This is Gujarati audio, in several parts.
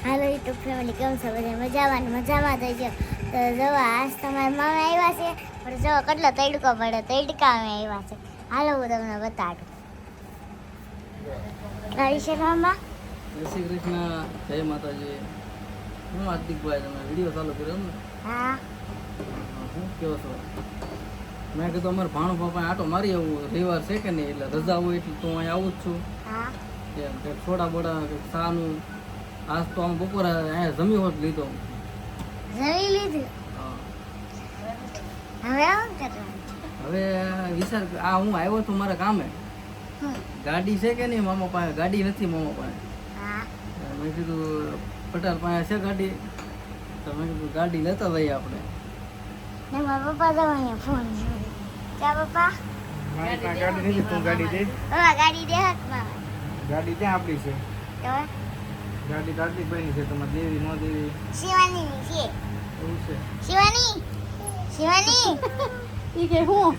હાલો યુટ્યુબ ફેમિલી કેમ છો બધા મજામાં થઈ ગયો તો જો આજ તમારા મામા આવ્યા છે પણ જો કેટલો તડકો પડે તડકામાં આવ્યા છે હાલો હું તમને બતાડું કઈ છે મામા જય શ્રી કૃષ્ણ જય માતાજી હું હાર્દિકભાઈ તમે વિડીયો ચાલુ કર્યો ને હા શું કહો છો મેં કીધું અમારે ભાણો બાપા આટો મારી આવું રવિવાર છે કે નહીં એટલે રજા હોય એટલે તો અહીં આવું જ છું હા કે થોડા બોડા શાનું આજ તો આમ બપોરે અહીંયા જમી હોત લીધો જમી લીધું હા. હવે આવું કરવાનું હવે વિચાર આ હું આવ્યો છું મારા ગામે ગાડી છે કે નહીં મામા પાસે ગાડી નથી મામા પાસે હા મેં કીધું પટેલ પાસે છે ગાડી તો મેં કીધું ગાડી લેતા જઈએ આપણે ને મારા પપ્પા તો અહીંયા ફોન ચા પપ્પા ગાડી નથી તું ગાડી દે પપ્પા ગાડી દે હાથમાં ગાડી ત્યાં આપણી છે તો ગાડી કાર્તિકભાઈની છે તમારે દેવી નો દેવી શિવાનીની છે એવું છે શિવાની ઈ કે હું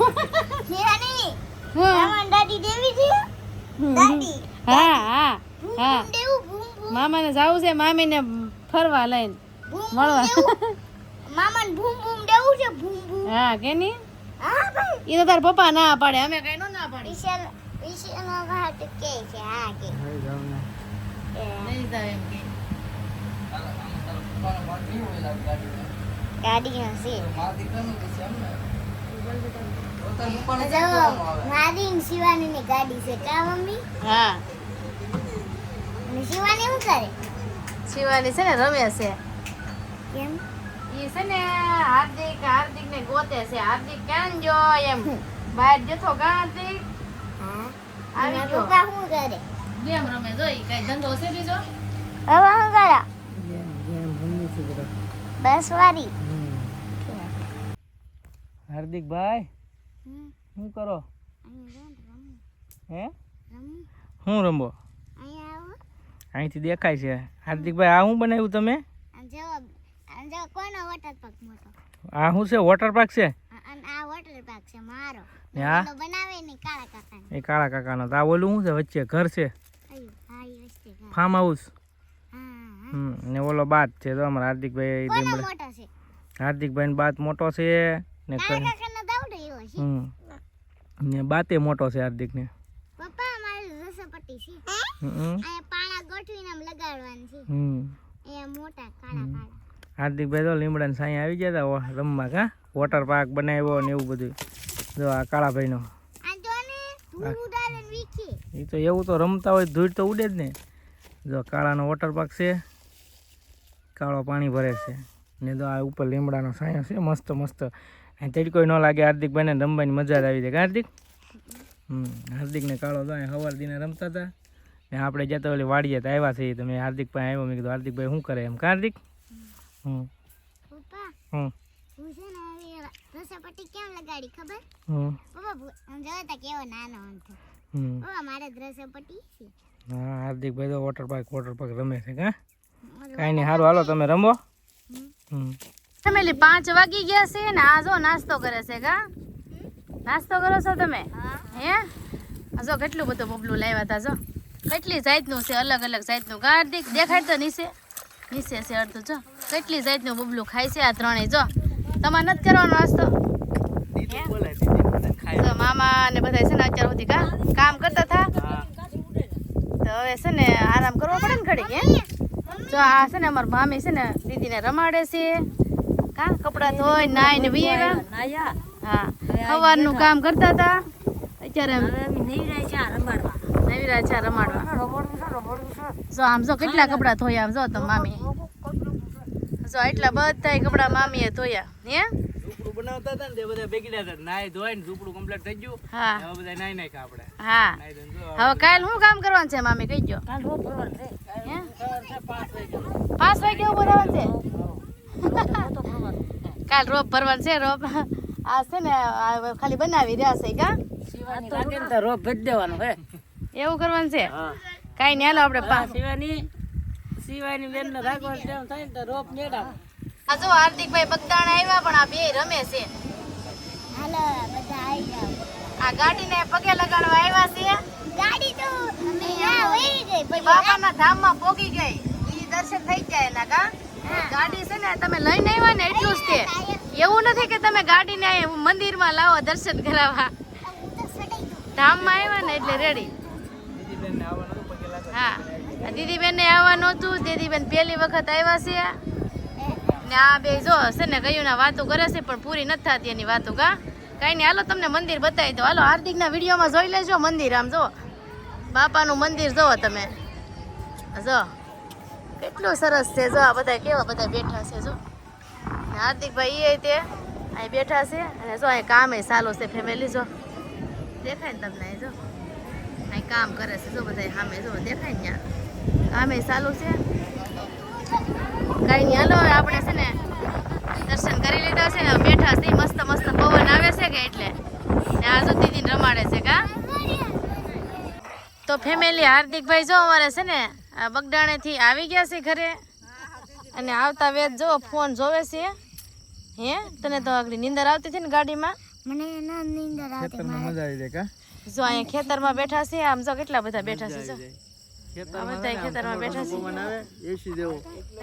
શિવાની હા મામા દાદી દેવી છે દાદી હા હા ભૂમ હા ભૂમ દેવું ભૂમ ભૂમ મામાને જાવું છે મામીને ફરવા લઈને ભૂમ મળવા. ભૂમ દેવું મામાને ભૂમ ભૂમ દેવું છે ભૂમ ભૂમ હા કે ની હા ભાઈ ઈ તો તાર પપ્પા ના પાડે અમે કઈ નો ના પાડી વિશાલનો વાત કે છે હા કે હવે જાવ ને નહીં જાવ એમ કે ગાડીનો છે જો મારી ને શિવાનીની ગાડી છે કા મમ્મી હા અને શિવાની શું કરે શિવાની છે ને રમે છે કેમ ઈ છે ને હાર્દિક ને ગોતે છે હાર્દિક ક્યાં જો એમ બહાર જતો કા હાર્દિક હા આવી અને ગયો. પપ્પા શું કરે ગેમ રમે જો ઈ કઈ ધંધો છે બીજો હવે શું કરે ગેમ રમી છે બધા બસ વારી હાર્દિકભાઈ શું કરો હે શું રમો અહીંયા આવો અહીંથી દેખાય છે હાર્દિકભાઈ આ શું બનાવ્યું તમે અને જો કોનો વોટર પાર્ક મોટો આ શું છે વોટર પાર્ક છે અને આ વોટર પાર્ક છે મારો ને આ ઓલો બનાવે ને કાળા કાકાનો એ કાળા કાકાનો તો આ ઓલું શું છે વચ્ચે ઘર છે અయ్యో હા એ વસ્તે હા ફાર્મ હાઉસ હા ને ઓલો બાત છે તો અમારા હાર્દિકભાઈ કોનો લીમડા મોટો છે હાર્દિકભાઈ બાત મોટો છે ને કાળા કાકાનો દાવડો એવો છે ને બાતે મોટો છે હાર્દિકને પપ્પા મારી રસપટ્ટી છે હમ અહીંયા પાણા ગોઠવીને આમ લગાડવાની છે અહીંયા મોટા કાળા કાળા હાર્દિકભાઈ તો લીમડાને સાંઈ આવી ગયા હતા રમવા કા વોટર પાર્ક બનાવ્યો ને એવું બધું જો આ કાળાભાઈનો આ જો ને ધૂળ ઉડાડે ને વીખે એ તો એવું તો રમતા હોય ધૂળ તો ઉડે જ ને જો કાળાનો વોટર પાર્ક છે કાળો પાણી ભરે છે ને તો આ ઉપર લીમડાનો સાંયો છે મસ્ત મસ્ત અહીં તડકો ન લાગે હાર્દિકભાઈને રમવાની મજા જ આવી જાય હાર્દિક હાર્દિકને કાળો તો અહીં સવાર દિને રમતા હતા ને આપણે જતા ઓલી વાડીએ તો આવ્યા છીએ તમે હાર્દિક પાસે આવ્યો મેં કીધું હાર્દિકભાઈ શું કરે એમ હાર્દિક પપ્પા હમ હું છે ને હવે રસપટ્ટી કેમ લગાડી ખબર હમ પપ્પા જોયો તા કેવો નાનો હતો હમ પપ્પા મારે રસપટ્ટી છે હા હાર્દિકભાઈ તો વોટર પાર્ક રમે છે કા કાંઈ નહીં સારું હાલો તમે રમો ફેમિલી 5 વાગી ગયા છે ને આ જો નાસ્તો કરે છે કા નાસ્તો કરો છો તમે હે આ જો કેટલું બધું બબલું લાવ્યા હતા જો કેટલી જાતનું છે અલગ અલગ જાતનું કા હાર્દિક દેખાડ તો નીચે છે અડધું જો કેટલી જાતનું બબલું ખાય છે આ ત્રણેય જો તમારે નથી કરવાનો નાસ્તો જો મામા ને બધા છે ને અત્યાર સુધી કામ કરતા હતા તો હવે છે ને આરામ કરવો પડે ને ઘડીક હે જો આ છે ને અમાર મામી છે ને દીદીને રમાડે છે કા કપડાં ધોઈ નાઈને વિયેવા હા સવારનું કામ કરતા હતા અત્યારે નવીરા છે રમાડવા જો આમ જો કેટલા કપડાં ધોયા આમ જો તો મામી જો એટલા બધા કપડાં મામીએ ધોયા હે ઝૂંપડું બનાવતા હતા ને તે બધા બેગીડા હતા નાઈ ધોઈને ઝૂંપડું કમ્પ્લીટ થઈ ગયું હા હવે બધા નાઈ નાખ્યા આપણે હા નાઈ ધોઈને જો હવે કાલ શું કામ કરવાનું છે મામી કહી દો હે 5 વાગે ઉભો થવાનું છે કાલ રોપ ભરવાનું છે રોપ આ છે ને આ ખાલી બનાવી રહ્યા છે કા રોપ ભરી દેવાનો હે એવું કરવાનું છે કાઈ નહીં હાલો આપણે શિવાની બેન ને રાખવાનું તેમ થાય ને તો રોપ મેળા આ જો હાર્દિકભાઈ બગદાણા આવ્યા પણ આ બે રમે છે હાલો બધા આવી જાઓ આ ગાડીને પગે લગાડવા આવ્યા છે ગાડી તો અમે આ વહી ગઈ પછી બાપાના ધામમાં પોગી ગઈ ઈ દર્શન થઈ જાય એના કા ગાડી છે ને તમે લઈને આવ્યા ને એટલું જ તે એવું નથી કે તમે ગાડીને મંદિરમાં લાવો દર્શન કરાવવા ધામમાં આવ્યા ને એટલે રેડી હા દીદીબેન ને આવવાનું હતું દીદીબેન પહેલી વખત આવ્યા છે ને આ બે જો છે ને કયું ના વાતો કરે છે પણ પૂરી નથી થતી એની વાતો કા કઈ નહીં હાલો તમને મંદિર બતાવી દો હાલો હાર્દિકના વિડીયોમાં જોઈ લેજો મંદિર આમ જો બાપાનું મંદિર જોવો તમે જો કેટલું સરસ છે જો આ બધા કેવા બધા બેઠા છે જો હાર્દિકભાઈ એ તે અહીં બેઠા છે અને જો અહીં કામ એ ચાલુ છે ફેમિલી જો દેખાય ને તમને જો અહીં કામ કરે છે જો બધા સામે જો દેખાય ને ત્યાં કામ એ ચાલુ છે કઈ નહીં હાલો આપણે છે ને દર્શન કરી લીધા છે ને બેઠા છે મસ્ત મસ્ત પવન આવે છે કે એટલે ને આ જો દીદીને રમાડે છે કા તો ફેમિલી હાર્દિકભાઈ જો અમારે છે ને બગડાણેથી આવી ગયા છે ઘરે અને આવતા વેત જો ફોન જોવે છે હે તને તો આગળ નીંદર આવતી હતી ને ગાડીમાં મને ના નીંદર આવતી મજા આવી જાય કા જો અહીંયા ખેતરમાં બેઠા છે આમ જો કેટલા બધા બેઠા છે જો આ બધા ખેતરમાં બેઠા છે પવન આવે એસી દેવો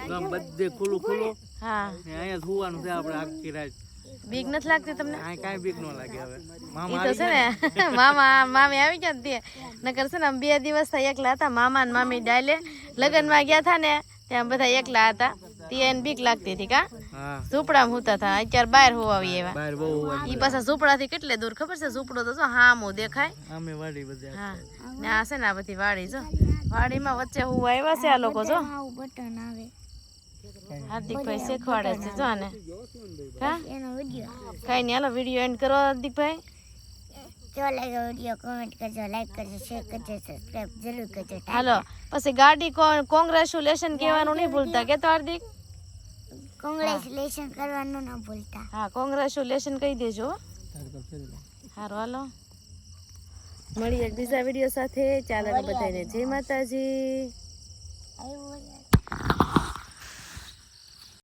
ગામ બધે ખુલ્લું ખુલ્લું હા ને અહીંયા સુવાનું છે આપણે આખી રાત બીક નથી લાગતી તમને આ કાંઈ બીક ન લાગે હવે ઈ તો છે ને મામી આવી ગયા તે નકર છે ને આમ 2 દિવસ થયા એકલા હતા મામા ને મામી ડાલે લગ્નમાં ગયા હતા ને ત્યાં બધા એકલા હતા તેને બીક લાગતી હતી કા હા ઝૂંપડામાં હુતા હતા અત્યારે બહાર હોવાવી એવા બહાર બહુ ઈ પાછા ઝૂંપડાથી કેટલે દૂર ખબર છે ઝૂંપડો તો જો હામું દેખાય આમે વાડી બધે હા ને આ છે ને આ બધી વાડી જો વાડીમાં વચ્ચે હું આવ્યા છે આ લોકો જો આવું બટન આવે હાર્દિકભાઈ શીખવાડે છે જો ને હા એનો વિડીયો કઈ નહીં હાલો વિડીયો એન્ડ કરો હાર્દિકભાઈ જો લાગ્યો વિડીયો કોમેન્ટ કરજો લાઈક કરજો શેર કરજો સબસ્ક્રાઇબ જરૂર કરજો હાલો પછી ગાડી કોંગ્રેચ્યુલેશન કહેવાનું નહીં ભૂલતા કે તો હાર્દિક કોંગ્રેચ્યુલેશન કરવાનું ના ભૂલતા હા કોંગ્રેચ્યુલેશન કહી દેજો સારું હાલો મળીએ એક બીજા વિડીયો સાથે ચાલો બધાને જય માતાજી આવ્યું